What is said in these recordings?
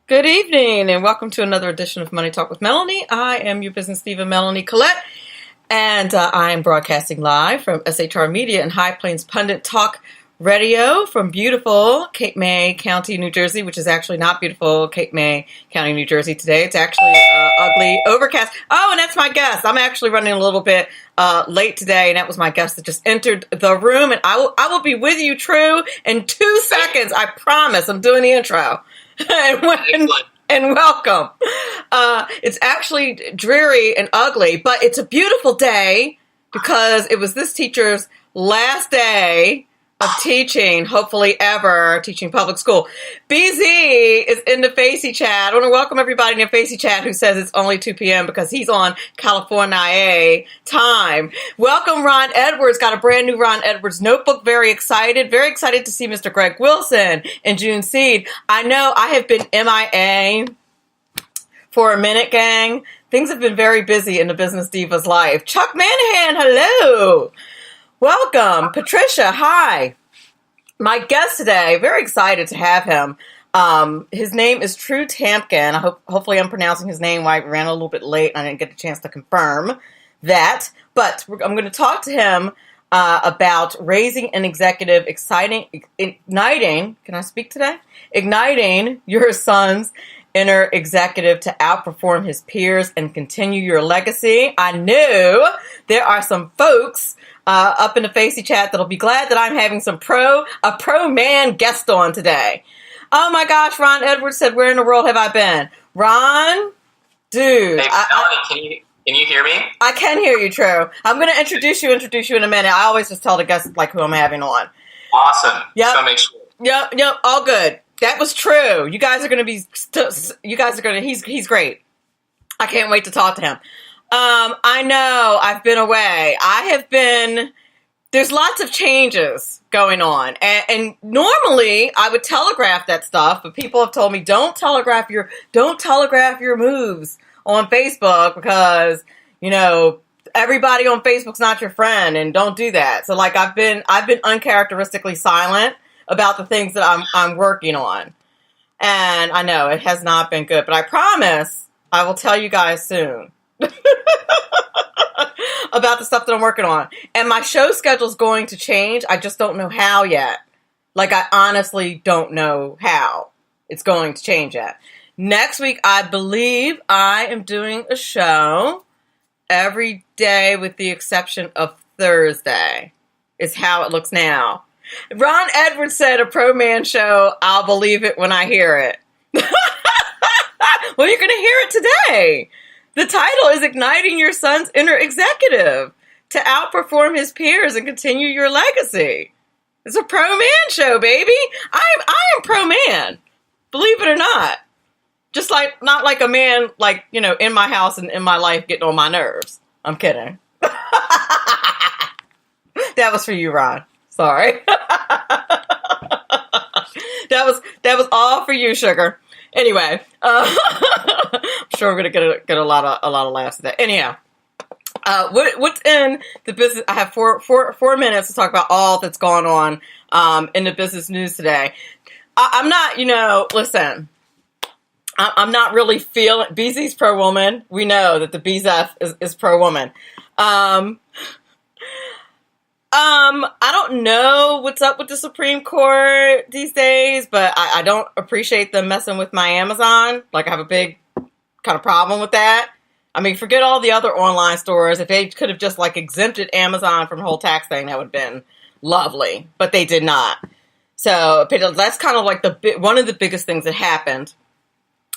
Good evening and welcome to another edition of Money Talk with Melanie. I am your business diva, Melanie Collette, and I am broadcasting live from SHR Media and High Plains Pundit Talk Radio from beautiful Cape May County, New Jersey, which is actually not beautiful Cape May County, New Jersey today. It's actually ugly, overcast. Oh, and that's my guest. I'm actually running a little bit late today, and that was my guest that just entered the room, and I will be with you, True, in 2 seconds. I promise. I'm doing the intro. and welcome. It's actually dreary and ugly, but it's a beautiful day because it was this teacher's last day of teaching, hopefully ever, teaching public school. BZ is in the Facey chat. I want to welcome everybody in the Facey chat who says it's only 2 p.m. because he's on California time. Welcome, Ron Edwards. Got a brand new Ron Edwards notebook. Very excited to see Mr. Greg Wilson and June Seed. I know I have been MIA for a minute, gang. Things have been very busy in the Business Diva's life. Chuck Manahan, hello. Welcome. Patricia, hi. My guest today, very excited to have him. His name is True Tamplin. Hopefully I'm pronouncing his name right. We ran a little bit late and I didn't get a chance to confirm that. But I'm going to talk to him about raising an executive, igniting, can I speak today? Igniting your son's inner executive to outperform his peers and continue your legacy. I knew there are some folks up in the Facey chat that'll be glad that I'm having a pro man guest on today. Oh my gosh, Ron Edwards said, where in the world have I been? Ron, dude. Hey, Melanie, can you hear me? I can hear you, True. I'm going to introduce you in a minute. I always just tell the guests like who I'm having on. Awesome. Yep. Just want to make sure. Yep, all good. That was True. You guys are going to be, he's great. I can't wait to talk to him. I know I've been away. There's lots of changes going on. And normally I would telegraph that stuff, but people have told me don't telegraph your moves on Facebook because, everybody on Facebook's not your friend and don't do that. So like I've been uncharacteristically silent about the things that I'm working on. And I know it has not been good, but I promise I will tell you guys soon. About the stuff that I'm working on. And my show schedule is going to change. I just don't know how yet. Like, I honestly don't know how it's going to change yet. Next week, I believe I am doing a show every day with the exception of Thursday, is how it looks now. Ron Edwards said a pro man show. I'll believe it when I hear it. Well, you're going to hear it today. The title is Igniting Your Son's Inner Executive to Outperform His Peers and Continue Your Legacy. It's a pro man show, baby. I am pro man. Believe it or not. Just like, not like a man, like, in my house and in my life getting on my nerves. I'm kidding. That was for you, Ron. Sorry. That was all for you, sugar. Anyway, I'm sure we're gonna get a lot of laughs at that. Anyhow, what's in the business? I have four minutes to talk about all that's going on in the business news today. I'm not, listen. I'm not really feeling. BZ's pro woman. We know that the BZF is pro woman. I don't know what's up with the Supreme Court these days, but I don't appreciate them messing with my Amazon. Like, I have a big kind of problem with that. I mean, forget all the other online stores. If they could have just, exempted Amazon from the whole tax thing, that would have been lovely. But they did not. So, that's kind of like one of the biggest things that happened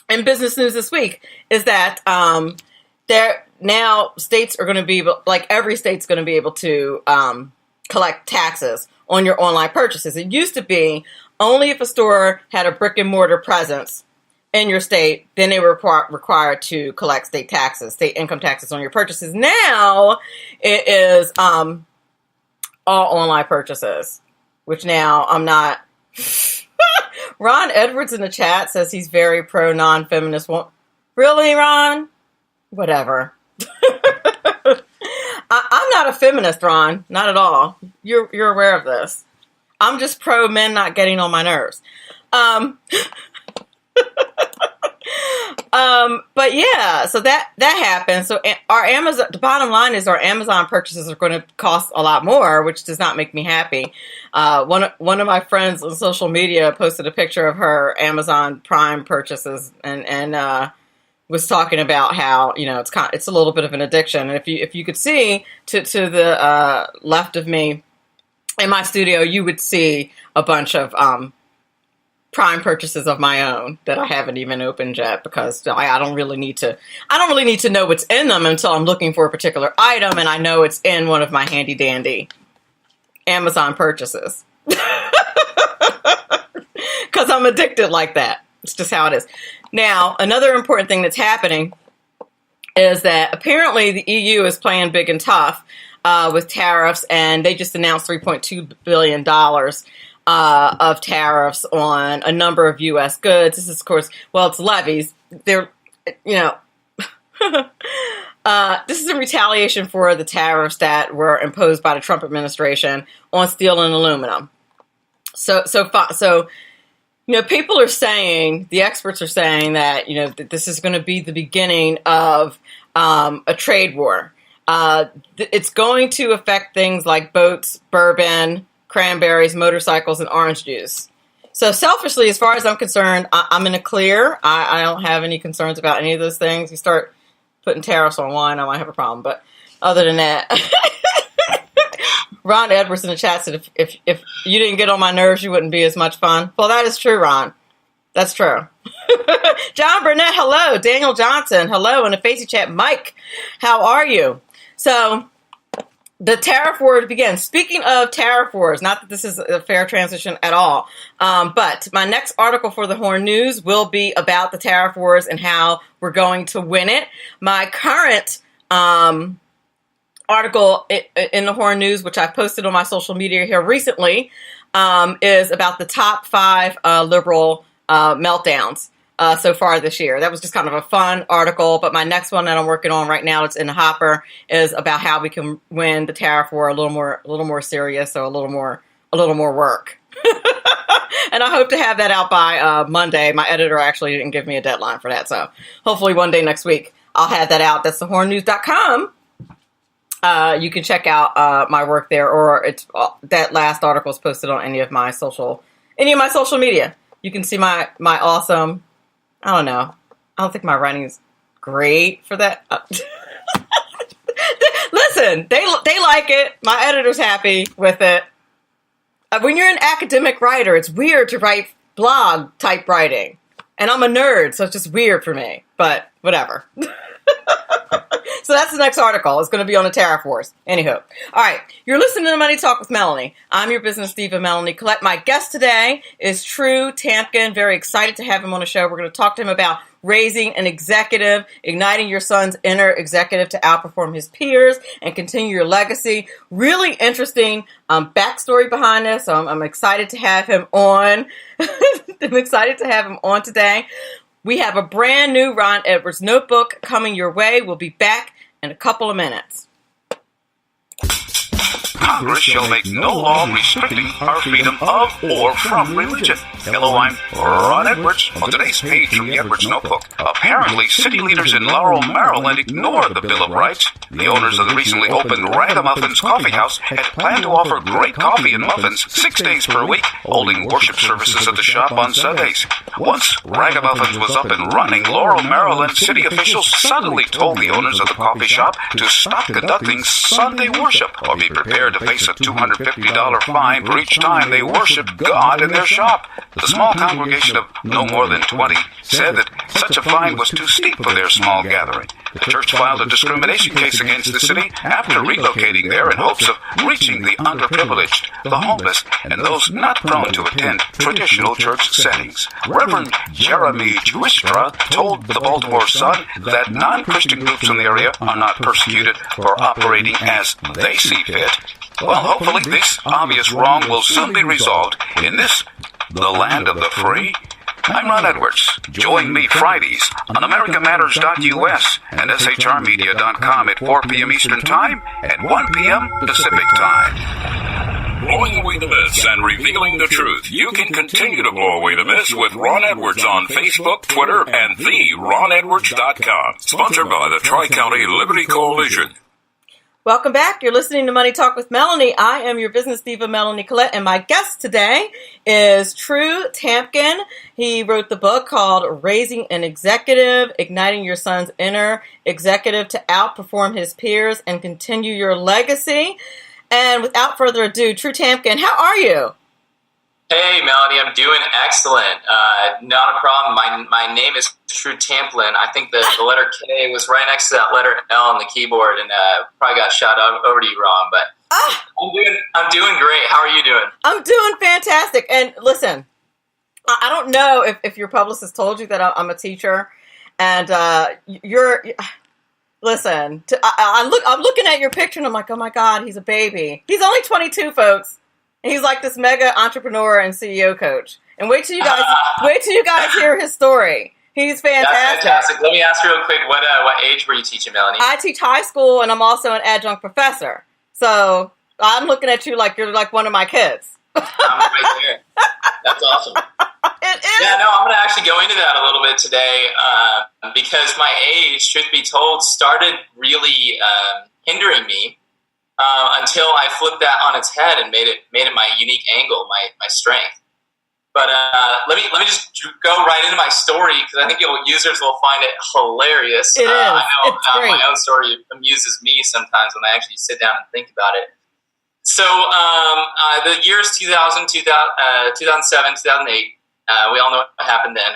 in business news this week is that now states are going to be able, every state's going to be able to collect taxes on your online purchases. It used to be only if a store had a brick and mortar presence in your state, then they were required to collect state income taxes on your purchases. Now it is all online purchases, which now I'm not. Ron Edwards in the chat says he's very pro non-feminist. Really, Ron? Whatever. I'm not a feminist, Ron. Not at all. You're aware of this. I'm just pro men not getting on my nerves. But yeah, so that happened. So our Amazon, the bottom line is our Amazon purchases are going to cost a lot more, which does not make me happy. One of my friends on social media posted a picture of her Amazon Prime purchases and was talking about how, it's a little bit of an addiction. And if you could see to the left of me in my studio, you would see a bunch of Prime purchases of my own that I haven't even opened yet, because I don't really need to know what's in them until I'm looking for a particular item and I know it's in one of my handy dandy Amazon purchases. Because I'm addicted like that. It's just how it is. Now, another important thing that's happening is that apparently the EU is playing big and tough with tariffs, and they just announced $3.2 billion of tariffs on a number of U.S. goods. This is, of course, it's levies. They're, this is in retaliation for the tariffs that were imposed by the Trump administration on steel and aluminum. So people are saying, the experts are saying that, that this is going to be the beginning of a trade war. It's going to affect things like boats, bourbon, cranberries, motorcycles, and orange juice. So selfishly, as far as I'm concerned, I'm in a clear. I don't have any concerns about any of those things. You start putting tariffs on wine, I might have a problem. But other than that, Ron Edwards in the chat said, if you didn't get on my nerves, you wouldn't be as much fun. Well, that is true, Ron. That's true. John Burnett, hello. Daniel Johnson, hello. In the Facey chat, Mike, how are you? So the tariff wars begin. Speaking of tariff wars, not that this is a fair transition at all, but my next article for the Horn News will be about the tariff wars and how we're going to win it. My current article in the Horn News, which I posted on my social media here recently, is about the top 5 liberal meltdowns so far this year. That was just kind of a fun article, but my next one that I'm working on right now, it's in the hopper, is about how we can win the tariff war a little more serious, so a little more work. And I hope to have that out by Monday. My editor actually didn't give me a deadline for that, so hopefully one day next week I'll have that out. That's thehornnews.com. You can check out my work there, or it's that last article is posted on any of my social media. You can see my awesome. I don't know. I don't think my writing is great for that. Listen, they like it. My editor's happy with it. When you're an academic writer, it's weird to write blog type writing. And I'm a nerd, so it's just weird for me. But whatever. So that's the next article. It's going to be on the tariff wars. Anywho. All right. You're listening to Money Talk with Melanie. I'm your business diva, Melanie Collette. My guest today is True Tamplin. Very excited to have him on the show. We're going to talk to him about raising an executive, igniting your son's inner executive to outperform his peers and continue your legacy. Really interesting backstory behind this. So I'm excited to have him on. I'm excited to have him on today. We have a brand new Ron Edwards notebook coming your way. We'll be back in a couple of minutes. Congress shall make no law restricting our freedom of or from religion. Hello, I'm Ron Edwards. On today's page from the Edwards Notebook, apparently city leaders in Laurel, Maryland ignore the Bill of Rights. The owners of the recently opened Ragamuffins Coffee House had planned to offer great coffee and muffins 6 days per week, holding worship services at the shop on Sundays. Once Ragamuffins was up and running, Laurel, Maryland city officials suddenly told the owners of the coffee shop to stop conducting Sunday worship or be prepared to face a $250 fine for each time they worshiped God in their shop. The small congregation of no more than 20 said that such a fine was too steep for their small gathering. The church filed a discrimination case against the city after relocating there in hopes of reaching the underprivileged, the homeless, and those not prone to attend traditional church settings. Reverend Jeremy Juistra told the Baltimore Sun that non-Christian groups in the area are not persecuted for operating as they see fit. Well, hopefully this obvious wrong will soon be resolved in this, the land of the free. I'm Ron Edwards. Join me Fridays on AmericaMatters.us and SHRmedia.com at 4 p.m. Eastern Time and 1 p.m. Pacific Time. blowing away the myths and revealing the truth. You can continue to blow away the myths with Ron Edwards on Facebook, Twitter, and theronedwards.com. Sponsored by the Tri-County Liberty Coalition. Welcome back. You're listening to Money Talk with Melanie. I am your business diva, Melanie Collette, and my guest today is True Tamplin. He wrote the book called Raising an Executive, Igniting Your Son's Inner Executive to Outperform His Peers and Continue Your Legacy. And without further ado, True Tamplin, how are you? Hey, Melanie, I'm doing excellent. Not a problem. My name is True Tamplin. I think the letter K was right next to that letter L on the keyboard, and probably got shot over to you wrong. But I'm doing great. How are you doing? I'm doing fantastic. And listen, I don't know if your publicist told you that I'm a teacher, and listen. I'm looking at your picture, and I'm like, oh my God, he's a baby. He's only 22, folks. He's like this mega entrepreneur and CEO coach. And wait till you guys hear his story. He's fantastic. That's fantastic. Let me ask you real quick, what age were you teaching, Melanie? I teach high school, and I'm also an adjunct professor. So I'm looking at you like you're like one of my kids. I'm right there. That's awesome. It is. Yeah, no, I'm going to actually go into that a little bit today because my age, truth be told, started really hindering me. Until I flipped that on its head and made it my unique angle, my strength. But let me just go right into my story because I think users will find it hilarious. It is. I know it's great. My own story amuses me sometimes when I actually sit down and think about it. So the years 2000, 2007, 2008, we all know what happened then.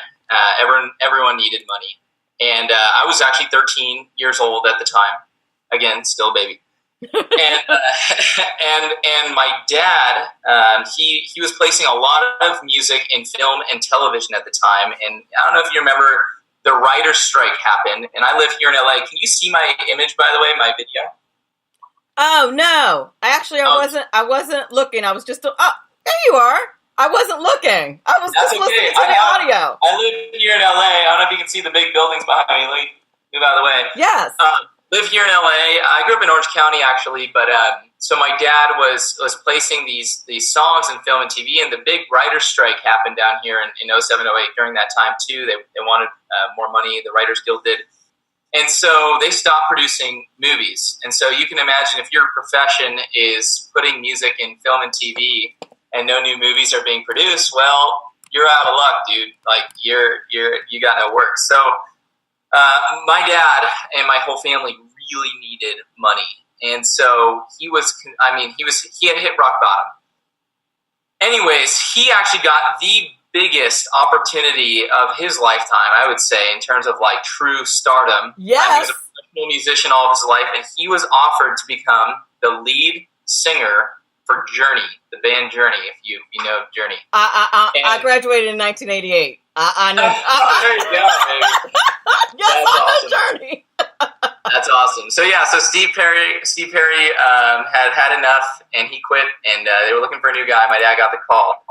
Everyone needed money. And I was actually 13 years old at the time. Again, still a baby. and my dad, he was placing a lot of music in film and television at the time. And I don't know if you remember, the writer's strike happened, and I live here in LA. Can you see my image, by the way, my video? Oh no! I wasn't looking. I was just. Oh, there you are. I wasn't looking. I was just listening to the audio. I live here in LA. I don't know if you can see the big buildings behind me. Let me move out of the way. Yes. Live here in LA. I grew up in Orange County, actually, but so my dad was placing these songs in film and TV, and the big writer's strike happened down here in 07, 08 during that time too. They wanted more money. The Writers Guild did, and so they stopped producing movies. And so you can imagine if your profession is putting music in film and TV, and no new movies are being produced, well, you're out of luck, dude. Like you got no work. So. My dad and my whole family really needed money. And so he had hit rock bottom. Anyways, he actually got the biggest opportunity of his lifetime, I would say, in terms of like true stardom. Yes. He was a professional musician all of his life, and he was offered to become the lead singer for Journey, the band Journey, if you know Journey. I graduated in 1988. I know. There you go, baby. Yes, That's on awesome. the journey. That's awesome. So Steve Perry had enough, and he quit, and they were looking for a new guy. My dad got the call.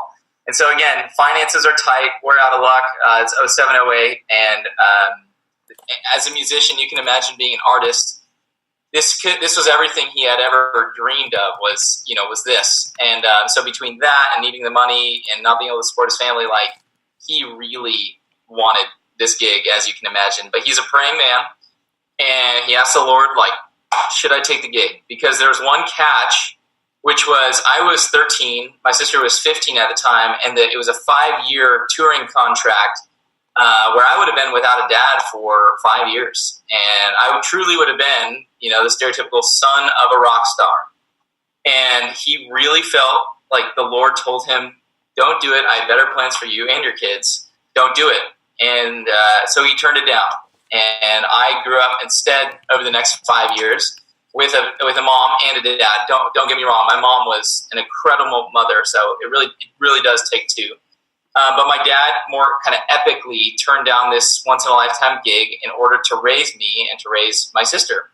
And so again, finances are tight. We're out of luck. It's 07, 08, and as a musician, you can imagine being an artist. This was everything he had ever dreamed of was this. And so between that and needing the money and not being able to support his family, like he really wanted this gig, as you can imagine. But he's a praying man, and he asked the Lord, like, should I take the gig? Because there was one catch, which was I was 13, my sister was 15 at the time, and it was a 5-year touring contract where I would have been without a dad for 5 years. And I truly would have been, the stereotypical son of a rock star. And he really felt like the Lord told him, don't do it. I have better plans for you and your kids. Don't do it. And so he turned it down. And I grew up instead over the next 5 years with a mom and a dad. Don't get me wrong. My mom was an incredible mother, so it really does take two. But my dad more kind of epically turned down this once-in-a-lifetime gig in order to raise me and to raise my sister.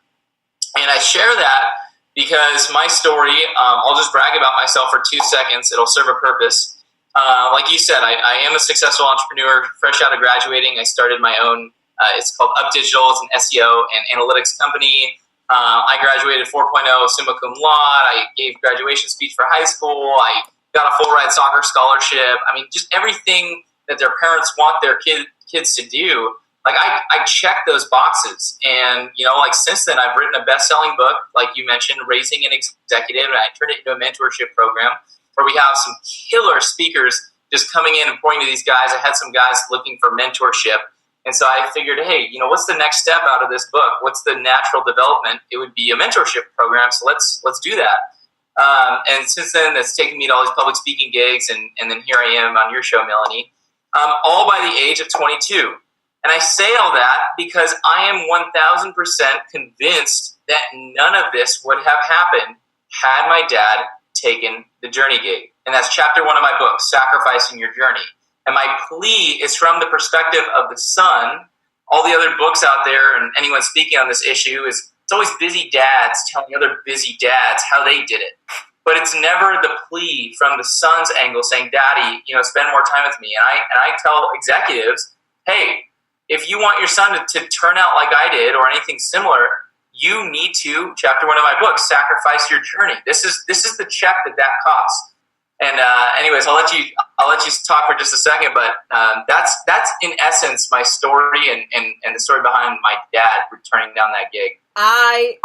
And I share that because my story, I'll just brag about myself for 2 seconds. It'll serve a purpose. Like you said, I am a successful entrepreneur. Fresh out of graduating, I started my own, it's called Up Digital. It's an SEO and analytics company. I graduated 4.0 summa cum laude. I gave graduation speech for high school. I got a full ride soccer scholarship. I mean, just everything that their parents want their kids to do. Like I checked those boxes, and like since then I've written a best-selling book, like you mentioned, Raising an Executive, and I turned it into a mentorship program where we have some killer speakers just coming in and pointing to these guys. I had some guys looking for mentorship, and so I figured, hey, what's the next step out of this book? What's the natural development? It would be a mentorship program, so let's do that. And since then, that's taken me to all these public speaking gigs, and then here I am on your show, Melanie, all by the age of 22. And I say all that because I am 1,000% convinced that none of this would have happened had my dad taken the journey gig. And that's chapter 1 of my book, Sacrificing Your Journey. And my plea is from the perspective of the son. All the other books out there and anyone speaking on this issue it's always busy dads telling other busy dads how they did it. But it's never the plea from the son's angle saying, Daddy, spend more time with me. And I tell executives, hey, if you want your son to turn out like I did or anything similar, you need to, chapter 1 of my book, sacrifice your journey. This is the check that costs. And anyways, I'll let you talk for just a second, but that's in essence my story and the story behind my dad turning down that gig. I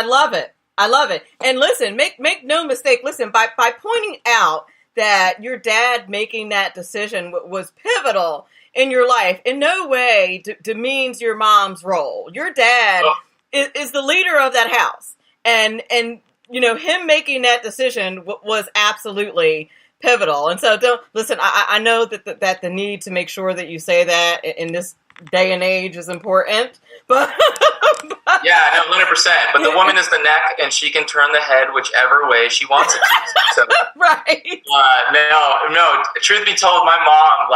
love it. I love it. And listen, make no mistake. Listen, by pointing out that your dad making that decision was pivotal in your life, in no way demeans your mom's role. Your dad is the leader of that house, and him making that decision was absolutely pivotal. And so, I know that the need to make sure that you say that in this day and age is important, but yeah, no, 100%. But the woman is the neck, and she can turn the head whichever way she wants it to. So, right. No. Truth be told, my mom,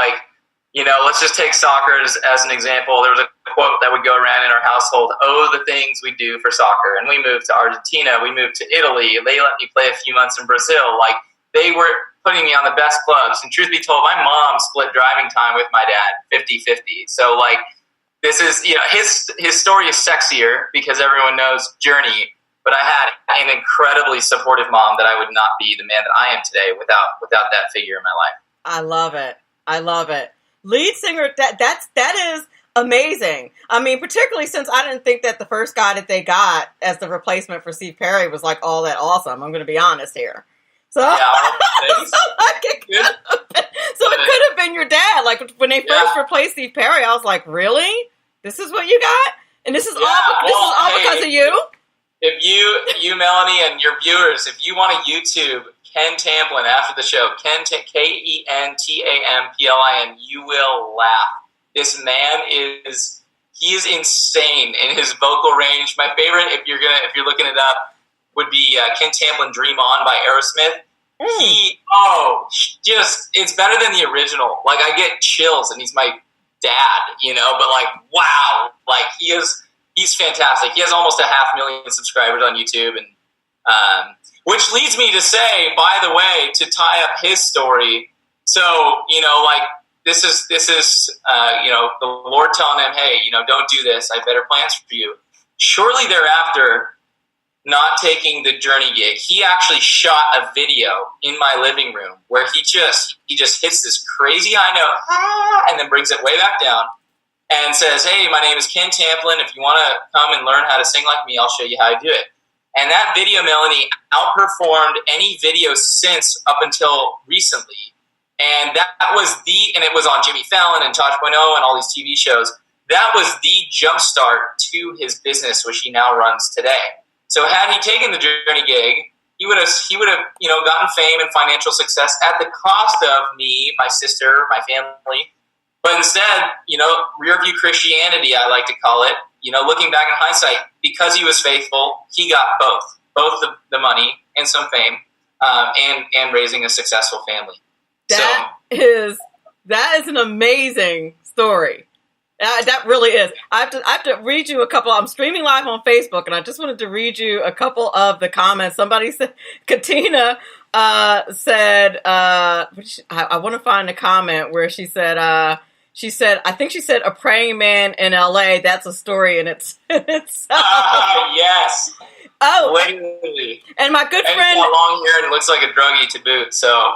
let's just take soccer as an example. There was a quote that would go around in our household: "Oh, the things we do for soccer." And we moved to Argentina. We moved to Italy. They let me play a few months in Brazil. They were putting me on the best clubs. And truth be told, my mom split driving time with my dad 50-50. So this is, his story is sexier because everyone knows Journey, but I had an incredibly supportive mom that I would not be the man that I am today without that figure in my life. I love it. Lead singer, that is amazing. I mean, particularly since I didn't think that the first guy that they got as the replacement for Steve Perry was all that awesome. I'm going to be honest here. So, it could have been your dad. When they first replaced Steve Perry, I was like, really? This is what you got? And this is all because of you? If you, Melanie, and your viewers, if you want to YouTube Ken Tamplin after the show, Kentamplin, you will laugh. This man is insane in his vocal range. My favorite, if you're looking it up, would be Ken Tamplin "Dream On" by Aerosmith. It's better than the original. I get chills, and he's my dad, but wow, he's fantastic. He has almost 500,000 subscribers on YouTube, and which leads me to say, by the way, to tie up his story. So, this is the Lord telling him, hey, don't do this. I have better plans for you. Shortly thereafter, not taking the Journey gig, he actually shot a video in my living room where he just hits this crazy high note and then brings it way back down and says, hey, my name is Ken Tamplin. If you want to come and learn how to sing like me, I'll show you how to do it. And that video, Melanie, outperformed any video since up until recently. And that was and it was on Jimmy Fallon and Tosh Point and all these TV shows. That was the jumpstart to his business, which he now runs today. So had he taken the Journey gig, he would have gotten fame and financial success at the cost of me, my sister, my family. But instead, rear view Christianity, I like to call it, looking back in hindsight, because he was faithful, he got both the money and some fame, and raising a successful family. That is an amazing story. That really is. I have to read you a couple. I'm streaming live on Facebook, and I just wanted to read you a couple of the comments. Somebody said, Katina said, I want to find a comment where she said, she said, I think she said, a praying man in LA. That's a story in itself. Yes. Oh, literally. And my good and friend, he's got long hair and looks like a druggie to boot. So,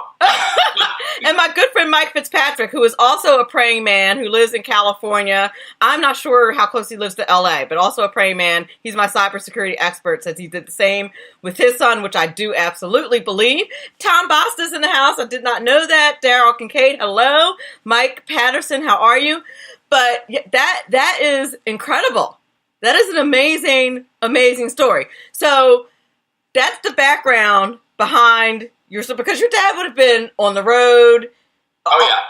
and my good friend Mike Fitzpatrick, who is also a praying man, who lives in California. I'm not sure how close he lives to LA, but also a praying man. He's my cybersecurity expert. Says he did the same with his son, which I do absolutely believe. Tom Basta's in the house. I did not know that. Daryl Kincaid, hello. Mike Patterson, how are you? But that is incredible. That is an amazing, amazing story. So that's the background behind because your dad would have been on the road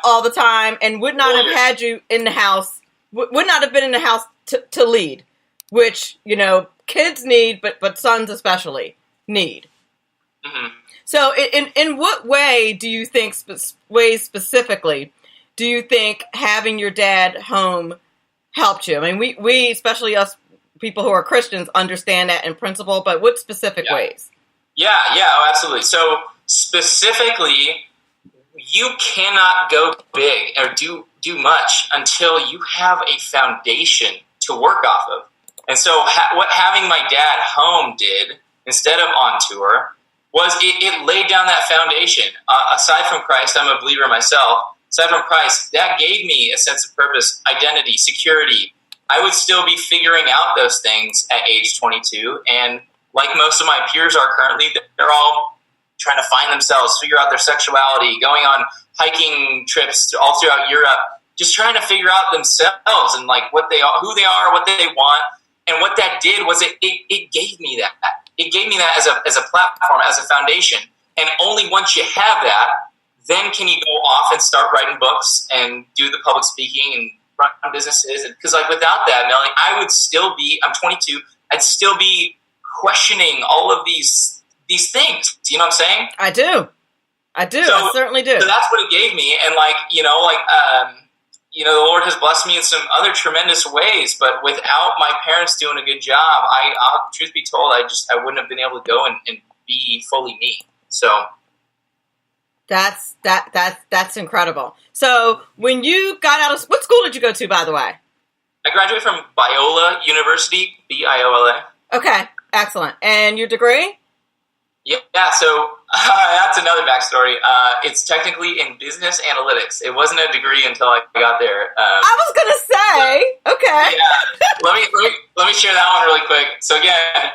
all the time and would not have had you in the house, would not have been in the house to lead, which, kids need, but sons especially need. Mm-hmm. So in what way do you think, specifically, do you think having your dad home helped you? I mean, we especially us people who are Christians understand that in principle, but what specific ways? Yeah, absolutely. So specifically, you cannot go big or do much until you have a foundation to work off of. And so what having my dad home did, instead of on tour, was it laid down that foundation. Aside from Christ, I'm a believer myself. Aside from Christ, that gave me a sense of purpose, identity, security. I would still be figuring out those things at age 22. And like most of my peers are currently, they're all trying to find themselves, figure out their sexuality, going on hiking trips all throughout Europe, just trying to figure out themselves and like what they are, who they are, what they want. And what that did was it gave me that. It gave me that as a platform, as a foundation. And only once you have that, then can you go off and start writing books and do the public speaking and run businesses. Because like without that, Melanie, I would still be, I'm 22, I'd still be questioning all of these things. Do you know what I'm saying? I do. So, I certainly do. So that's what it gave me. And the Lord has blessed me in some other tremendous ways, but without my parents doing a good job, I'll truth be told, I wouldn't have been able to go and be fully me. So that's incredible. So when you got out of, what school did you go to, by the way? I graduated from Biola University, Biola. Okay, excellent. And your degree? Yeah, so that's another backstory. It's technically in business analytics. It wasn't a degree until I got there. I was going to say, okay. Yeah, let me share that one really quick. So again,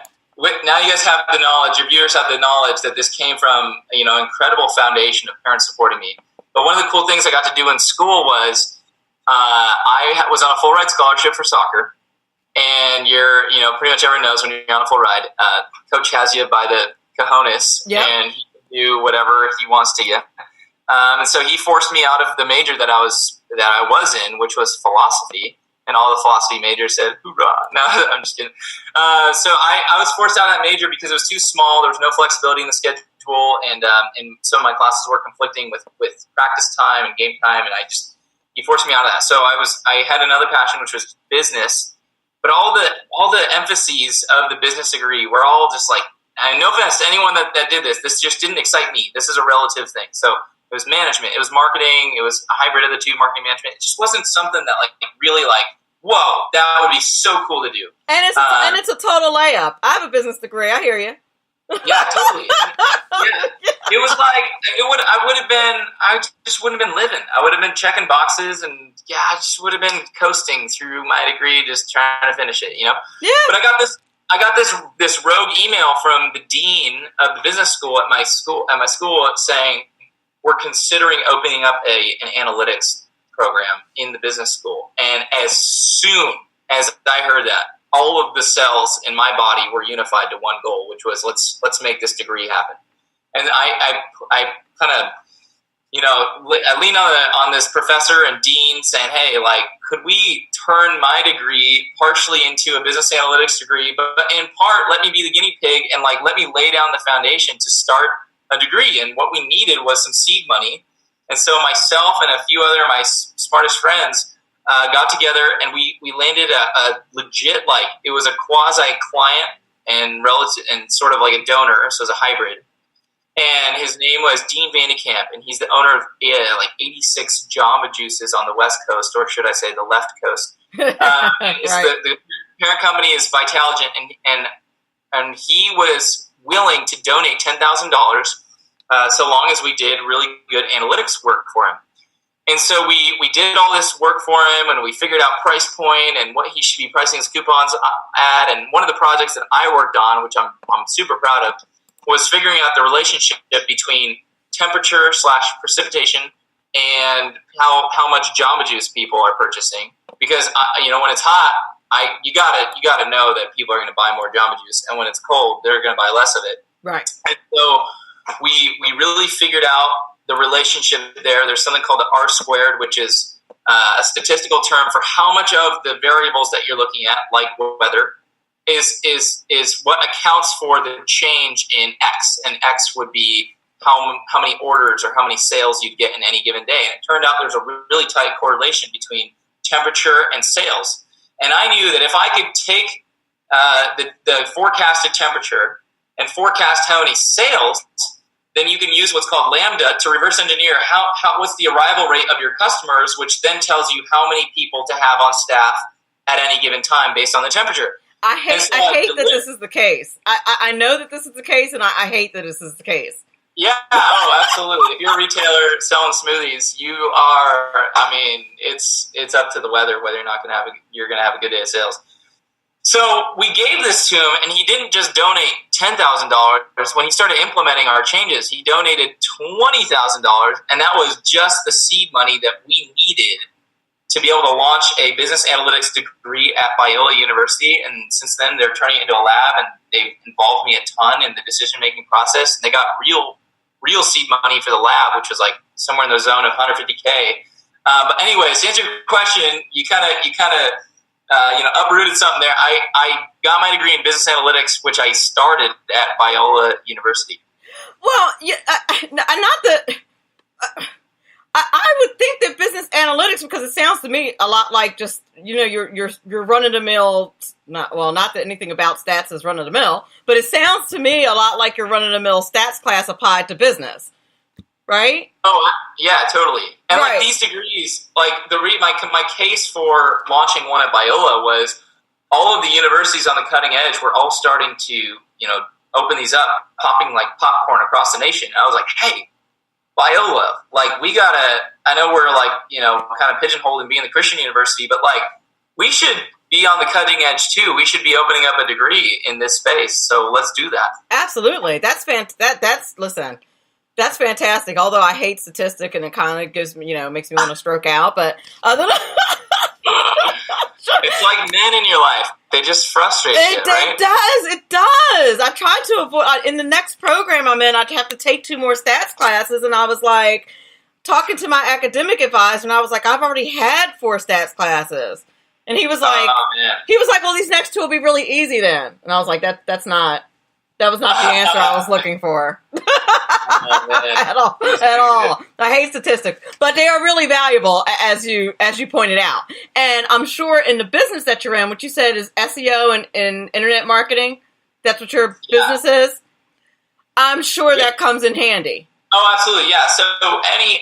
now you guys have the knowledge, your viewers have the knowledge that this came from, incredible foundation of parents supporting me. But one of the cool things I got to do in school was I was on a full ride scholarship for soccer. And pretty much everyone knows when you're on a full ride, coach has you by the cojones, and he can do whatever he wants to you. And so he forced me out of the major that I was in, which was philosophy. And all the philosophy majors said, hoorah. No, I'm just kidding. So I was forced out of that major because it was too small. There was no flexibility in the schedule. And some of my classes were conflicting with practice time and game time. And he forced me out of that. So I had another passion, which was business. But all the emphases of the business degree were all just like, and no offense to anyone that did this just didn't excite me. This is a relative thing. So it was management, it was marketing, it was a hybrid of the two, marketing management. It just wasn't something that really whoa, that would be so cool to do. And it's a total layup. I have a business degree. I hear you. Yeah, totally. It was I just wouldn't have been living. I would have been checking boxes and I just would have been coasting through my degree, just trying to finish it, Yeah. But I got this rogue email from the dean of the business school at my school saying, we're considering opening up an analytics program in the business school. And as soon as I heard that, all of the cells in my body were unified to one goal, which was let's make this degree happen. And I kind of, I leaned on this professor and dean saying, hey, could we turn my degree partially into a business analytics degree, but in part, let me be the guinea pig and let me lay down the foundation to start a degree. And what we needed was some seed money. And so myself and a few other of my smartest friends got together and we landed a legit, it was a quasi client and relative and sort of like a donor. So it was a hybrid. and his name was Dean Vandekamp, and he's the owner of like 86 Jamba Juices on the West Coast, or should I say the left coast. Right. The parent company is Vitaligent, and he was willing to donate $10,000 so long as we did really good analytics work for him. And so we did all this work for him, and we figured out price point and what he should be pricing his coupons at. And one of the projects that I worked on, which I'm super proud of, was figuring out the relationship between temperature / precipitation and how much Jamba Juice people are purchasing. Because when it's hot, you gotta know that people are going to buy more Jamba Juice, and when it's cold, they're going to buy less of it. Right. And so we really figured out the relationship there. There's something called the R squared, which is a statistical term for how much of the variables that you're looking at, like weather, is what accounts for the change in X, and X would be how many orders or how many sales you'd get in any given day. And it turned out there's a really tight correlation between temperature and sales. And I knew that if I could take the forecasted temperature and forecast how many sales, then you can use what's called lambda to reverse engineer what's the arrival rate of your customers, which then tells you how many people to have on staff at any given time based on the temperature. I hate that this is the case. I know that this is the case, and I hate that this is the case. Yeah, oh, absolutely. If you're a retailer selling smoothies, you are. I mean, it's up to the weather whether you're going to have a good day of sales. So we gave this to him, and he didn't just donate $10,000. When he started implementing our changes, he donated $20,000, and that was just the seed money that we needed to be able to launch a business analytics degree at Biola University. And since then, they're turning it into a lab, and they've involved me a ton in the decision-making process. And they got real seed money for the lab, which was like somewhere in the zone of $150K. But anyways, to answer your question, you kind of uprooted something there. I got my degree in business analytics, which I started at Biola University. Well, I would think that business analytics, because it sounds to me a lot like just you're run of the mill. Not that anything about stats is run of the mill, but it sounds to me a lot like your run of the mill stats class applied to business, right? Oh yeah, totally. And right. Like these degrees, like my case for launching one at Biola was all of the universities on the cutting edge were all starting to open these up, popping like popcorn across the nation. And I was like, hey, Biola, like we gotta. I know we're like kind of pigeonholed in being the Christian university, but like we should be on the cutting edge too. We should be opening up a degree in this space. So let's do that. Absolutely, that's listen. That's fantastic. Although I hate statistics, and it kind of gives me, makes me want to stroke out. But other than it's like men in your life; they just frustrate you, right? It does. I tried to avoid in the next program I'm in. I'd have to take 2 more stats classes, and I was like talking to my academic advisor, and I was like, I've already had 4 stats classes, and he was like, well, these next 2 will be really easy then, and I was like, that was not the answer I was looking for. At all. I hate statistics, but they are really valuable, as you pointed out. And I'm sure in the business that you're in, what you said is SEO and internet marketing. That's what your business is. I'm sure that comes in handy. Oh, absolutely, yeah. So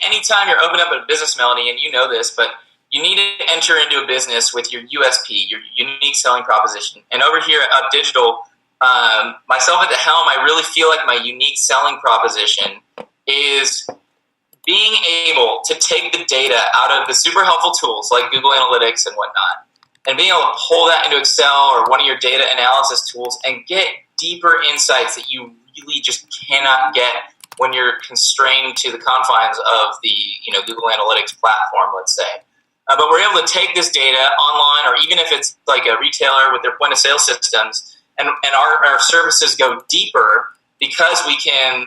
anytime you're opening up a business, Melanie, and you know this, but you need to enter into a business with your USP, your unique selling proposition. And over here at Up Digital, myself at the helm, I really feel like my unique selling proposition is being able to take the data out of the super helpful tools like Google Analytics and whatnot, and being able to pull that into Excel or one of your data analysis tools and get deeper insights that you really just cannot get when you're constrained to the confines of the Google Analytics platform, let's say. But we're able to take this data online, or even if it's like a retailer with their point of sale systems, and our services go deeper because we can.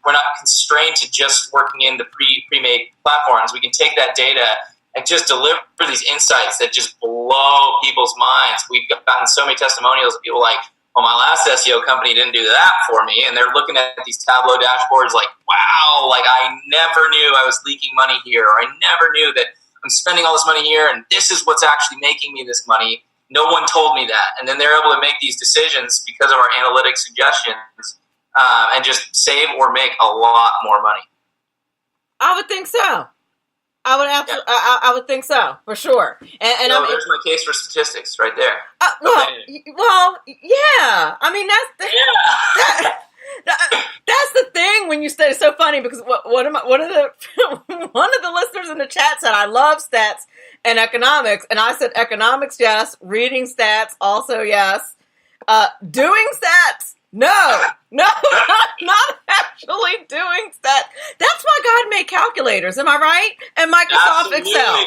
We're not constrained to just working in the pre-made platforms. We can take that data and just deliver these insights that just blow people's minds. We've gotten so many testimonials of people like, well, my last SEO company didn't do that for me. And they're looking at these Tableau dashboards like, wow, like I never knew I was leaking money here, or I never knew that I'm spending all this money here, and this is what's actually making me this money. No one told me that. And then they're able to make these decisions because of our analytic suggestions and just save or make a lot more money. I would think so. I would absolutely. Yeah. I would think so for sure. And so there's my case for statistics right there. Well, yeah. I mean that's the thing when you say. It's so funny because one of the listeners in the chat said I love stats and economics, and I said economics yes, reading stats also yes, doing stats. No, not actually doing stats. That's why God made calculators. Am I right? And Microsoft Excel.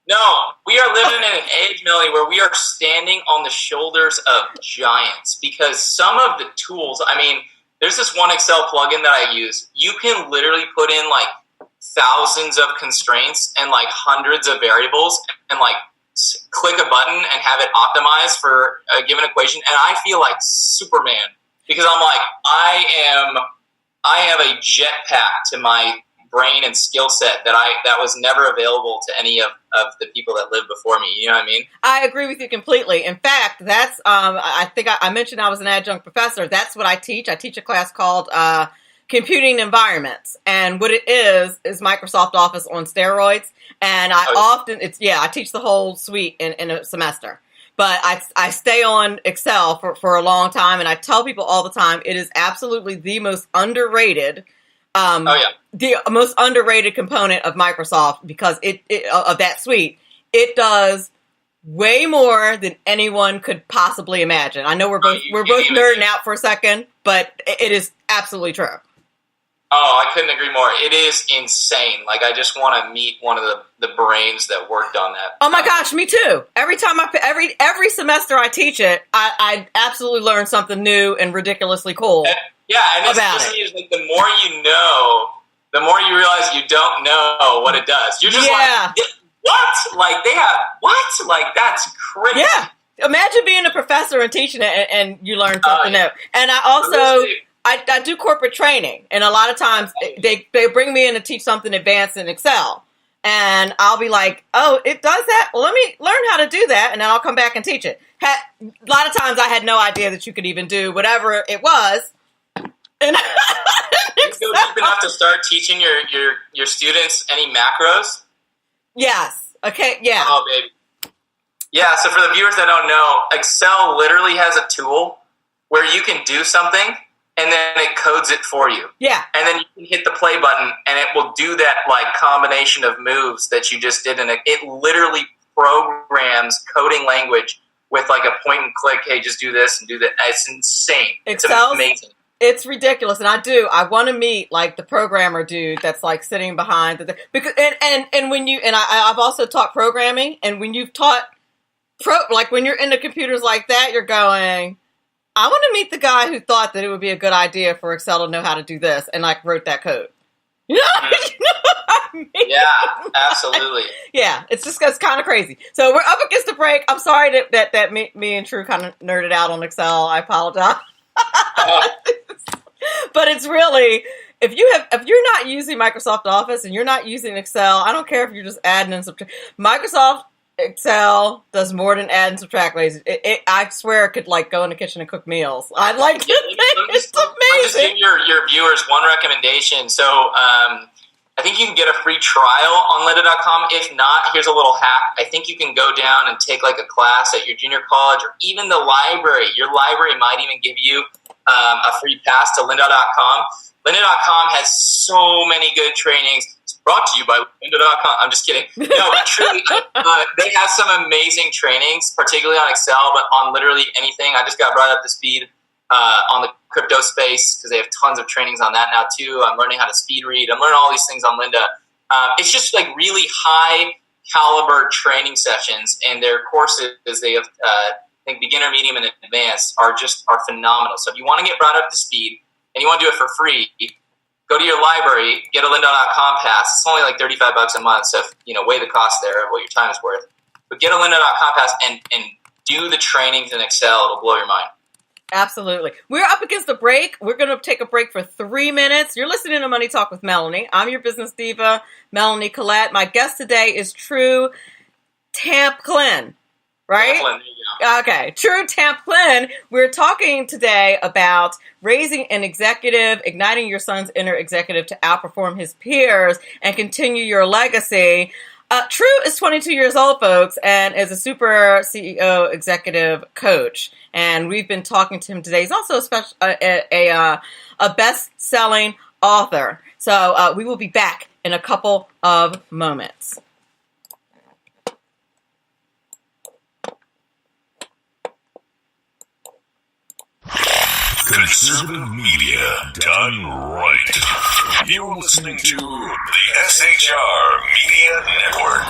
No, we are living in an age, Melanie, where we are standing on the shoulders of giants because some of the tools, I mean, there's this one Excel plugin that I use. You can literally put in like thousands of constraints and like hundreds of variables and like click a button and have it optimized for a given equation. And I feel like Superman. Because I'm like, I have a jetpack to my brain and skill set that was never available to any of the people that lived before me. You know what I mean? I agree with you completely. In fact, that's I think I mentioned I was an adjunct professor. That's what I teach. I teach a class called Computing Environments, and what it is Microsoft Office on steroids. And I teach the whole suite in a semester. But I stay on Excel for a long time, and I tell people all the time it is absolutely the most underrated, the most underrated component of Microsoft because it of that suite. It does way more than anyone could possibly imagine. I know we're both nerding out for a second, but it is absolutely true. Oh, I couldn't agree more. It is insane. Like, I just want to meet one of the brains that worked on that. Oh my gosh, me too. Every time every semester I teach it, I absolutely learn something new and ridiculously cool. And this is like the more you know, the more you realize you don't know what it does. You're just like, what? Like, they have what? Like, that's crazy. Yeah. Imagine being a professor and teaching it and you learn something new. And I also... I do corporate training, and a lot of times they bring me in to teach something advanced in Excel, and I'll be like, oh, it does that? Well, let me learn how to do that, and then I'll come back and teach it. A lot of times I had no idea that you could even do whatever it was. And you go deep enough to start teaching your students any macros? Yes. Okay, yeah. Oh, baby. Yeah, so for the viewers that don't know, Excel literally has a tool where you can do something, and then it codes it for you. Yeah. And then you can hit the play button, and it will do that like combination of moves that you just did. And it literally programs coding language with like a point and click. Hey, just do this and do that. It's insane. It's amazing. It's ridiculous. And I want to meet like the programmer dude that's like sitting behind because when you, and I've also taught programming, and when you've taught like when you're into computers like that, you're going, I want to meet the guy who thought that it would be a good idea for Excel to know how to do this and like wrote that code. You know what I mean? Yeah, absolutely. Yeah, it's kind of crazy. So we're up against the break. I'm sorry that me and True kind of nerded out on Excel. I apologize. But it's really, if you're not using Microsoft Office and you're not using Excel, I don't care if you're just adding and subtracting. Microsoft Excel does more than add and subtract, ladies. I swear it could like go in the kitchen and cook meals. I'd like to think it's amazing. I'll just give your viewers one recommendation. So I think you can get a free trial on lynda.com. If not, here's a little hack. I think you can go down and take like a class at your junior college or even the library. Your library might even give you a free pass to lynda.com. Lynda.com has so many good trainings. Brought to you by lynda.com. I'm just kidding. No, but truly, they have some amazing trainings, particularly on Excel, but on literally anything. I just got brought up to speed on the crypto space because they have tons of trainings on that now too. I'm learning how to speed read. I'm learning all these things on Lynda. It's just like really high caliber training sessions, and their courses they have, I think beginner, medium, and advanced are phenomenal. So if you want to get brought up to speed and you want to do it for free, go to your library, get a lynda.com pass. It's only like $35 a month, so weigh the cost there of what your time is worth. But get a lynda.com pass and do the trainings in Excel. It'll blow your mind. Absolutely. We're up against the break. We're going to take a break for 3 minutes. You're listening to Money Talk with Melanie. I'm your business diva, Melanie Collette. My guest today is True Tamplin. right? Tamplin. Okay, true Tamplin. We're talking today about raising an executive, igniting your son's inner executive to outperform his peers and continue your legacy. True is 22 years old, folks, and is a super CEO executive coach. And we've been talking to him today. He's also a best-selling author. So we will be back in a couple of moments. Conservative media done right. You're listening to the SHR Media Network.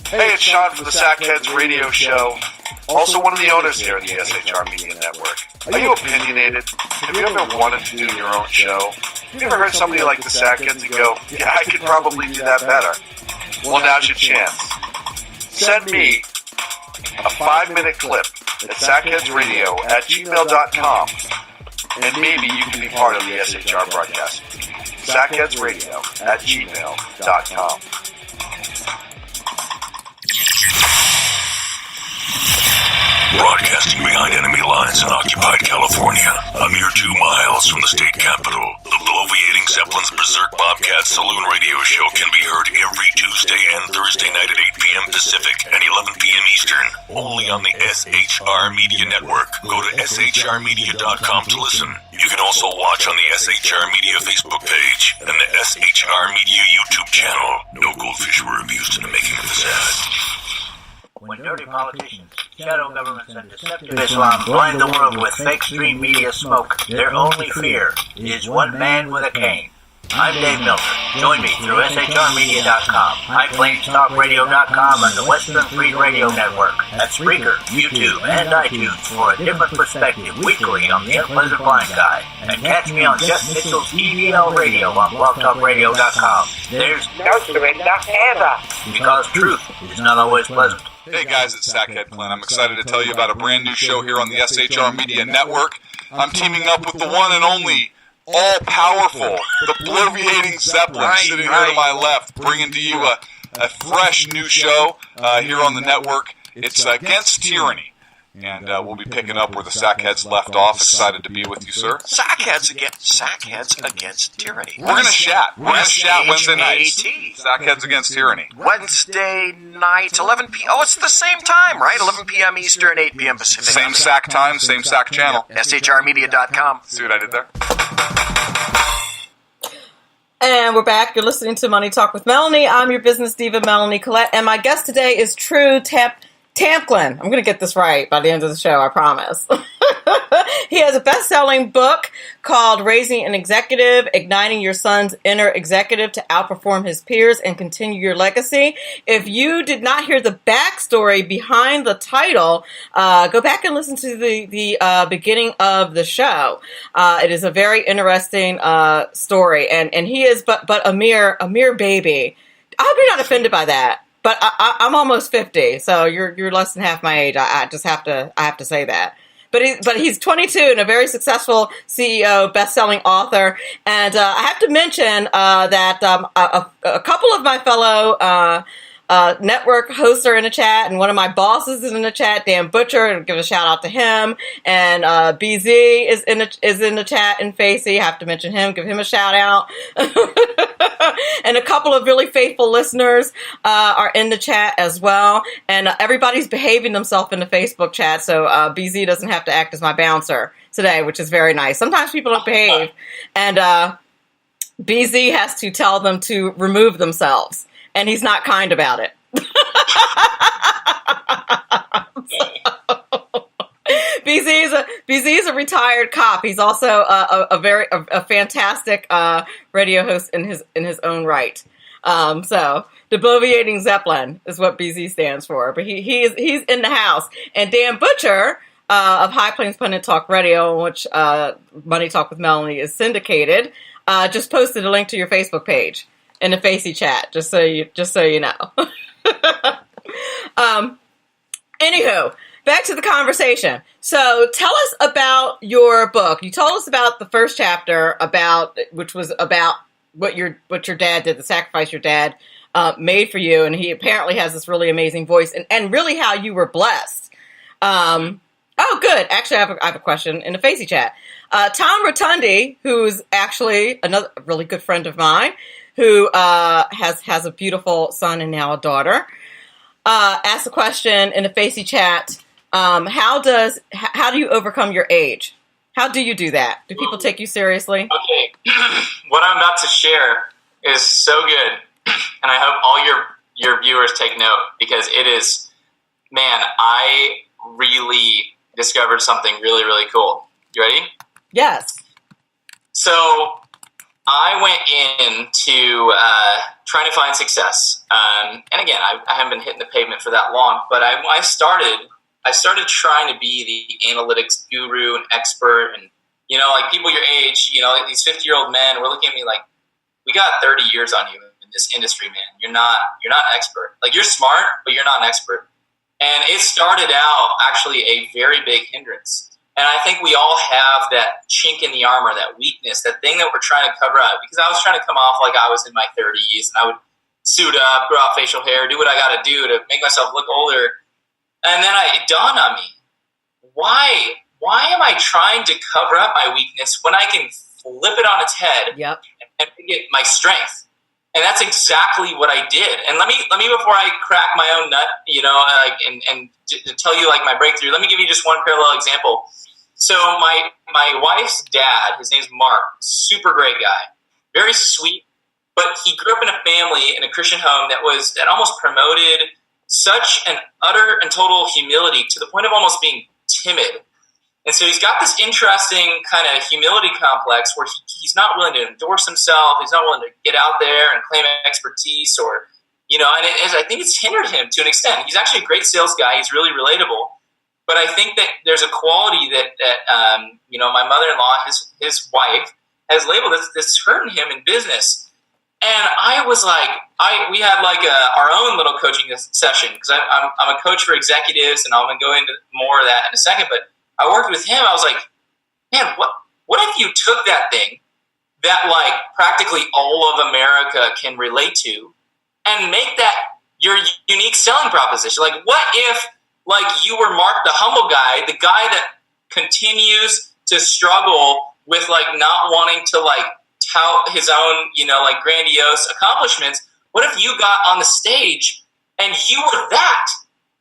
Hey, it's Sean from the Sackheads Radio Show. Also one of the owners here at the SHR Media Network. Are you opinionated? Have you ever wanted to do your own show? Have you ever heard somebody like the Sackheads and go, yeah, I could probably do that better? Well, now's your chance. Send me a 5-minute clip at sackheadsradio@gmail.com. And maybe you can be part of the SHR broadcast. sackheadsradio@gmail.com. Broadcasting behind enemy lines in occupied California, a mere 2 miles from the state capital, the bloviating Zeppelin's Berserk Bobcat Saloon radio show can be heard every Tuesday and Thursday night at 8 p.m. Pacific and 11 p.m. Eastern, only on the SHR Media Network. Go to shrmedia.com to listen. You can also watch on the SHR Media Facebook page and the SHR Media YouTube channel. No goldfish were abused in the making of this ad. When dirty politicians, shadow governments, and deceptive Islam blind the world with fake stream media smoke, their only fear is one man with a cane. I'm Dave Miller. Join me through shrmedia.com, highplanestalkradio.com, and the Western Free Radio Network at Spreaker, YouTube, and iTunes for a different perspective weekly on the Unpleasant Blind Guy. And catch me on Jeff Mitchell's EVL Radio on blogtalkradio.com. There's no surrender ever, because truth is not always pleasant. Hey guys, it's Sackhead Clint. I'm excited to tell you about a brand new show here on the SHR Media Network. I'm teaming up with the one and only, all-powerful, the bloviating Zeppelin sitting here to my left, bringing to you a fresh new show here on the network. It's Against Tyranny. And we'll be picking up where the Sackheads left off. Excited to be with you, sir. Sackheads against tyranny. We're going to chat. We're going to chat Wednesday nights. Sackheads Against Tyranny. Wednesday night, 11 p.m. Oh, it's the same time, right? 11 p.m. Eastern, 8 p.m. Pacific. Same sack time, same sack channel. SHRmedia.com. See what I did there? And we're back. You're listening to Money Talk with Melanie. I'm your business diva, Melanie Collette. And my guest today is True Tamplin. I'm going to get this right by the end of the show, I promise. He has a best-selling book called Raising an Executive, Igniting Your Son's Inner Executive to Outperform His Peers and Continue Your Legacy. If you did not hear the backstory behind the title, go back and listen to the beginning of the show. It is a very interesting story, and he is but a mere baby. I hope you're not offended by that. But I'm almost 50, so you're less than half my age. I just have to say that. But he's 22 and a very successful CEO, best-selling author. And I have to mention that a couple of my fellow network hosts are in the chat, and one of my bosses is in the chat, Dan Butcher, and give a shout out to him. And BZ is in the chat, and Facey, have to mention him, give him a shout out. And a couple of really faithful listeners are in the chat as well. And everybody's behaving themselves in the Facebook chat, so BZ doesn't have to act as my bouncer today, which is very nice. Sometimes people don't behave, and BZ has to tell them to remove themselves, and he's not kind about it. BZ is a retired cop. He's also a fantastic radio host in his own right. So the bloviating Zeppelin is what BZ stands for. But he's in the house. And Dan Butcher of High Plains Pundit Talk Radio, in which Money Talk with Melanie is syndicated, just posted a link to your Facebook page in the Facey chat. Just so you know. Anywho. Back to the conversation. So tell us about your book. You told us about the first chapter, which was about what your dad did, the sacrifice your dad made for you, and he apparently has this really amazing voice, and really how you were blessed Oh, good. Actually, I have a question in the Facey chat. Tom Rotundi, who's actually another really good friend of mine, who has a beautiful son and now a daughter, asked a question in the Facey chat. How do you overcome your age? How do you do that? Do people take you seriously? Okay. What I'm about to share is so good, and I hope all your viewers take note, because it is, man, I really discovered something really, really cool. You ready? Yes. So I went into trying to find success. And again, I haven't been hitting the pavement for that long, but I started trying to be the analytics guru and expert. And, like people your age, like these 50-year-old men were looking at me like, we got 30 years on you in this industry, man. You're not an expert. Like, you're smart, but you're not an expert. And it started out actually a very big hindrance. And I think we all have that chink in the armor, that weakness, that thing that we're trying to cover up. Because I was trying to come off like I was in my 30s, and I would suit up, grow out facial hair, do what I got to do to make myself look older. And then it dawned on me, why am I trying to cover up my weakness when I can flip it on its head and make it my strength? And that's exactly what I did. And let me before I crack my own nut, and to tell you like my breakthrough, let me give you just one parallel example. So my wife's dad, his name's Mark, super great guy, very sweet, but he grew up in a family in a Christian home that almost promoted such an utter and total humility to the point of almost being timid. And so he's got this interesting kind of humility complex where he's not willing to endorse himself. He's not willing to get out there and claim expertise and I think it's hindered him to an extent. He's actually a great sales guy. He's really relatable. But I think that there's a quality that my mother-in-law, his wife, has labeled that's hurting him in business. And I was like, we had like our own little coaching session, because I'm a coach for executives, and I'm going to go into more of that in a second. But I worked with him. I was like, man, what if you took that thing that like practically all of America can relate to and make that your unique selling proposition? Like, what if like you were Mark, the humble guy, the guy that continues to struggle with like not wanting to like tout his own, like grandiose accomplishments? What if you got on the stage and you were that?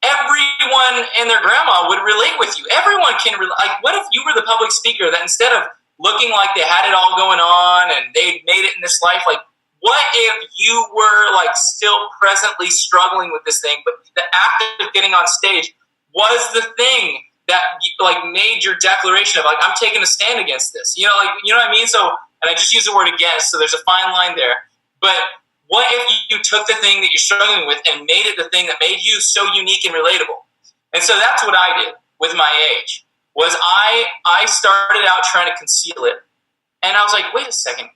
Everyone and their grandma would relate with you. Everyone can like, what if you were the public speaker that instead of looking like they had it all going on and they made it in this life, like, what if you were like still presently struggling with this thing, but the act of getting on stage was the thing that like made your declaration of like, I'm taking a stand against this, you know what I mean? So, and I just use the word against, so there's a fine line there. But what if you took the thing that you're struggling with and made it the thing that made you so unique and relatable? And so that's what I did with my age, was I started out trying to conceal it. And I was like, wait a second,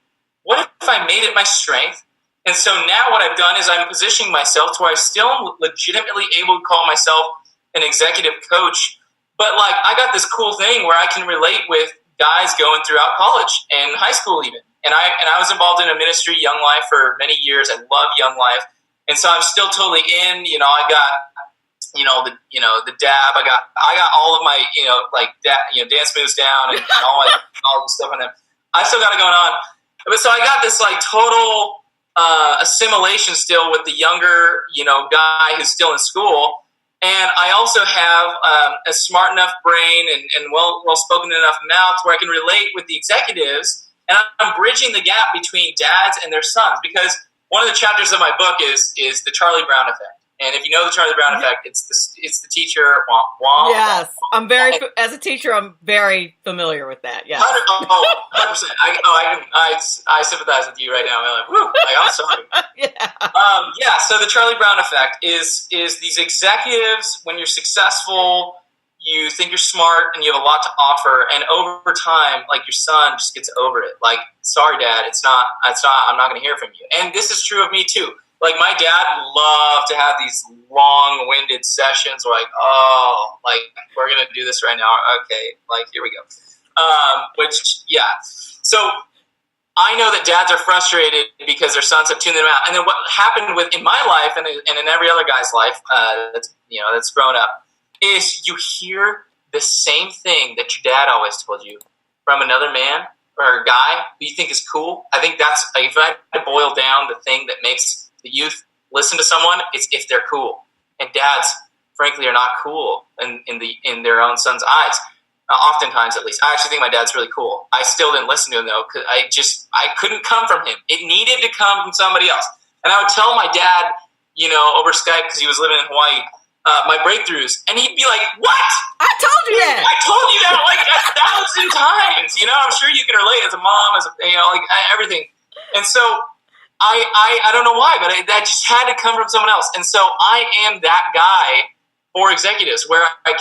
what if I made it my strength? And so now what I've done is I'm positioning myself to where I still am legitimately able to call myself an executive coach. But like, I got this cool thing where I can relate with guys going throughout college and high school even. And I was involved in a ministry, Young Life, for many years. I love Young Life. And so I'm still totally in. I got, the dab. I got all of my, dance moves down and all the stuff on them. I still got it going on. But so I got this like total assimilation still with the younger, guy who's still in school. And I also have a smart enough brain and well-spoken enough mouth where I can relate with the executives. And I'm bridging the gap between dads and their sons, because one of the chapters of my book is the Charlie Brown effect. And if you know the Charlie Brown effect, it's the teacher. Yes, as a teacher, I'm very familiar with that. Yeah, 100%. I sympathize with you right now. I'm like, woo, I'm sorry. Yeah. So the Charlie Brown effect is these executives, when you're successful, you think you're smart and you have a lot to offer, and over time, like, your son just gets over it. Like, sorry, Dad, it's not. I'm not going to hear from you. And this is true of me too. Like, my dad loved to have these long-winded sessions where, like, oh, like, we're going to do this right now. Okay, like, here we go. So I know that dads are frustrated because their sons have tuned them out. And then what happened in my life and in every other guy's life that's grown up is you hear the same thing that your dad always told you from another man or a guy who you think is cool. I think that's, if I had to boil down the thing that makes the youth listen to someone, it's if they're cool. And dads, frankly, are not cool in their own son's eyes. Oftentimes, at least. I actually think my dad's really cool. I still didn't listen to him, though, because I couldn't come from him. It needed to come from somebody else. And I would tell my dad, over Skype, because he was living in Hawaii, my breakthroughs, and he'd be like, "What? I told you that. I told you that like 1,000 times." I'm sure you can relate as a mom, as everything. And so I don't know why, but that just had to come from someone else. And so I am that guy for executives, where I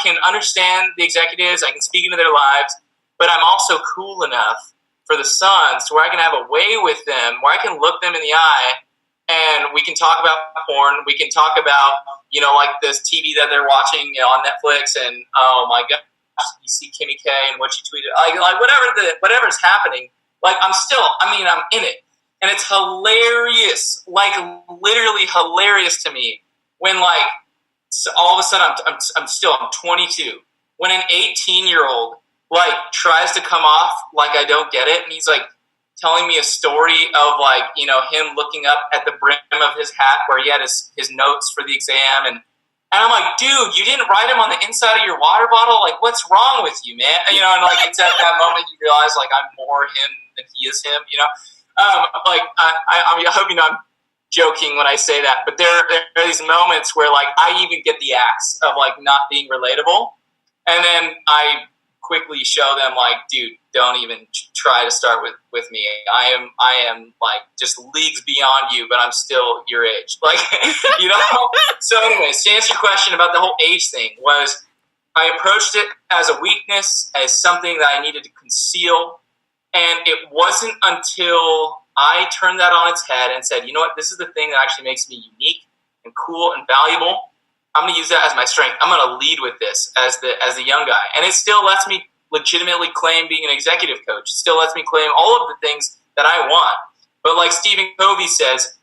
can understand the executives, I can speak into their lives, but I'm also cool enough for the sons to where I can have a way with them, where I can look them in the eye, and we can talk about porn, we can talk about like this TV that they're watching on Netflix, and oh my gosh, you see Kimmy K and what she tweeted, like whatever's happening, like I'm in it, and it's hilarious, like literally hilarious to me when so all of a sudden, I'm 22. When an 18-year-old tries to come off like I don't get it, and he's telling me a story of him looking up at the brim of his hat where he had his notes for the exam, and I'm like, dude, you didn't write him on the inside of your water bottle? Like, what's wrong with you, man? And it's at that moment you realize I'm more him than he is him. I hope I'm joking when I say that, but there are these moments where I even get the axe of not being relatable, and then I quickly show them dude, don't even try to start with me. I am just leagues beyond you, but I'm still your age. So anyways, to answer your question about the whole age thing, was I approached it as a weakness, as something that I needed to conceal, and it wasn't until I turned that on its head and said, you know what, this is the thing that actually makes me unique and cool and valuable. I'm going to use that as my strength. I'm going to lead with this as the young guy. And it still lets me legitimately claim being an executive coach. It still lets me claim all of the things that I want. But like Stephen Covey says,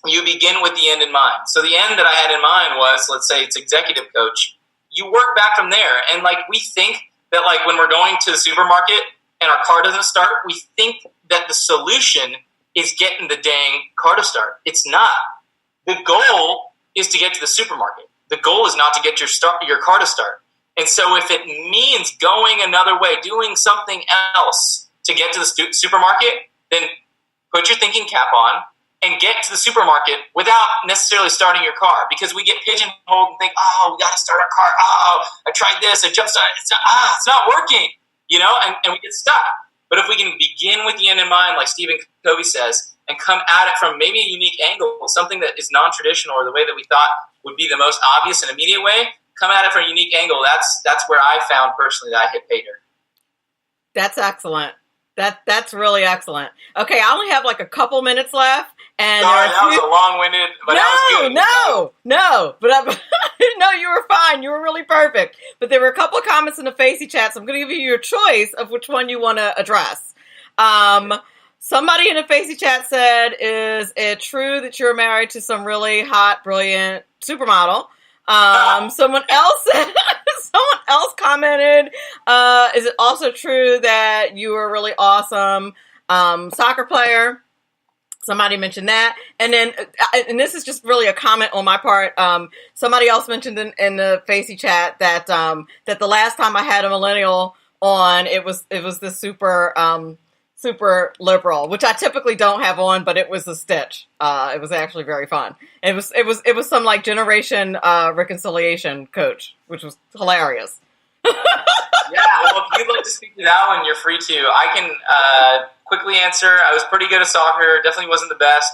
you begin with the end in mind. So the end that I had in mind was, let's say it's executive coach. You work back from there. And we think that when we're going to the supermarket and our car doesn't start, we think that the solution is getting the dang car to start. It's not. The goal is to get to the supermarket. The goal is not to get your car to start. And so if it means going another way, doing something else to get to the supermarket, then put your thinking cap on and get to the supermarket without necessarily starting your car, because we get pigeonholed and think, oh, we got to start our car. Oh, I tried this. I jump-started. It's not working, and we get stuck. But if we can begin with the end in mind, like Stephen Covey says, and come at it from maybe a unique angle, something that is non-traditional or the way that we thought would be the most obvious and immediate way, come at it from a unique angle. That's where I found personally that I hit pay dirt. That's excellent. That's really excellent. Okay, I only have a couple minutes left. And sorry, that was a long-winded, but that was good. No, but no, you were fine. You were really perfect. But there were a couple of comments in the Facey chat, so I'm going to give you your choice of which one you want to address. Somebody in the Facey chat said, is it true that you're married to some really hot, brilliant supermodel? Someone else commented, is it also true that you were a really awesome soccer player? Somebody mentioned that. And then, and this is just really a comment on my part. Somebody else mentioned in the Facey chat that the last time I had a millennial on, it was the super liberal, which I typically don't have on, but it was a stitch. It was actually very fun. It was some generation reconciliation coach, which was hilarious. Yeah, well, if you'd like to speak to that one, you're free to. I can quickly answer. I was pretty good at soccer. Definitely wasn't the best.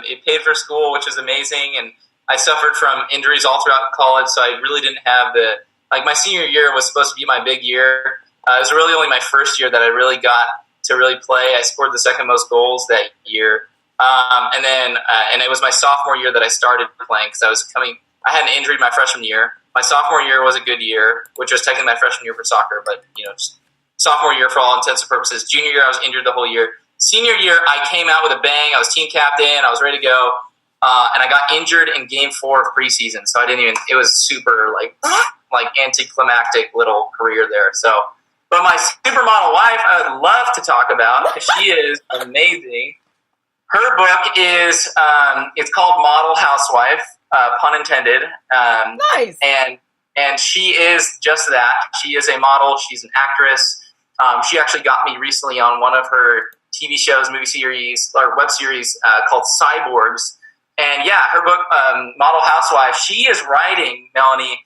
It paid for school, which was amazing, and I suffered from injuries all throughout college, so I really didn't have my senior year was supposed to be my big year. It was really only my first year that I really got to really play. I scored the second most goals that year. And it was my sophomore year that I started playing, because I had an injury my freshman year. My sophomore year was a good year, which was technically my freshman year for soccer, but just sophomore year for all intents and purposes. Junior year, I was injured the whole year. Senior year, I came out with a bang. I was team captain. I was ready to go. and I got injured in Game 4 of preseason, so I didn't even. It was super like anticlimactic little career there. So, but my supermodel wife, I would love to talk about because she is amazing. Her book is it's called Model Housewife, pun intended. Nice. And she is just that. She is a model. She's an actress. She actually got me recently on one of her TV shows, movie series, or web series called Cyborgs. And yeah, her book, Model Housewife, she is writing, Melanie,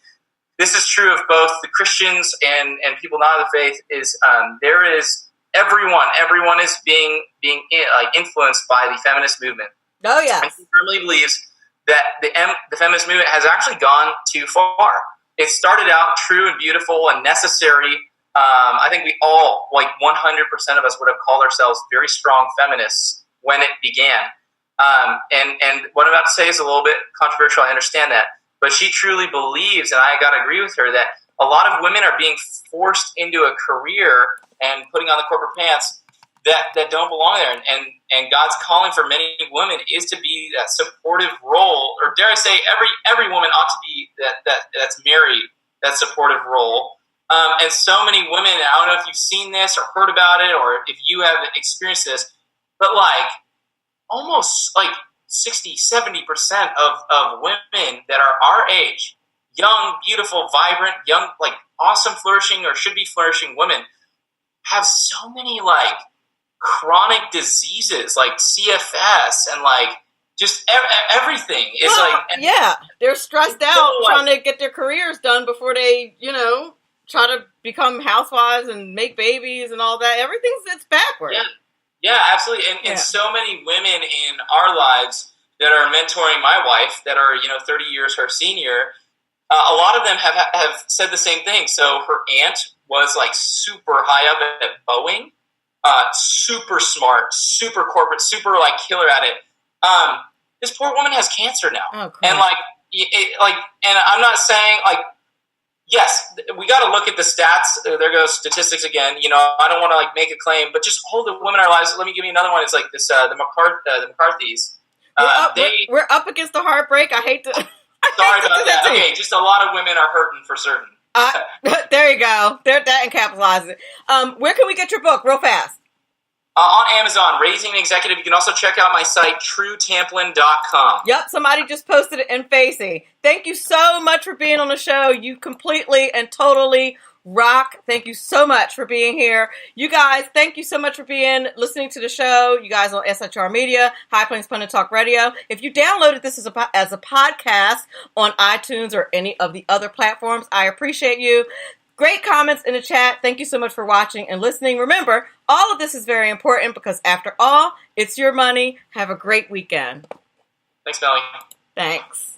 this is true of both the Christians and people not of the faith, is there is everyone is being influenced by the feminist movement. Oh, yeah. And she firmly believes that the feminist movement has actually gone too far. It started out true and beautiful and necessary. I think we all, like 100% of us, would have called ourselves very strong feminists when it began. And what I'm about to say is a little bit controversial. I understand that. But she truly believes, and I got to agree with her, that a lot of women are being forced into a career and putting on the corporate pants that don't belong there. And God's calling for many women is to be that supportive role, or dare I say, every woman ought to be that's married, that supportive role. And so many women, I don't know if you've seen this or heard about it, or if you have experienced this, but like almost like 60-70% of women that are our age, young, beautiful, vibrant, young, like awesome, flourishing or should be flourishing women, have so many like chronic diseases like CFS and like just everything. It's they're stressed out trying to get their careers done before they, try to become housewives and make babies and all that. It's backwards. Yeah, absolutely. And so many women in our lives that are mentoring my wife that are, 30 years her senior, a lot of them have said the same thing. So her aunt was like super high up at Boeing, super smart, super corporate, super like killer at it. This poor woman has cancer now. Oh, cool. And and I'm not saying like, yes, we got to look at the stats. There goes statistics again. I don't want to like make a claim, but just hold the women in our lives. Let me give you another one. It's like this: the McCarthys. We're up against the heartbreak. I hate to. Sorry about that. Okay, just a lot of women are hurting for certain. There you go. That encapsulizes it. Where can we get your book, real fast? On Amazon, Raising an Executive. You can also check out my site, truetamplin.com. Yep, somebody just posted it in Facey. Thank you so much for being on the show. You completely and totally rock. Thank you so much for being here. You guys, thank you so much for listening to the show. You guys on SHR Media, High Plains Pundit Talk Radio. If you downloaded this as a podcast on iTunes or any of the other platforms, I appreciate you. Great comments in the chat. Thank you so much for watching and listening. Remember, all of this is very important because after all, it's your money. Have a great weekend. Thanks, Melly. Thanks.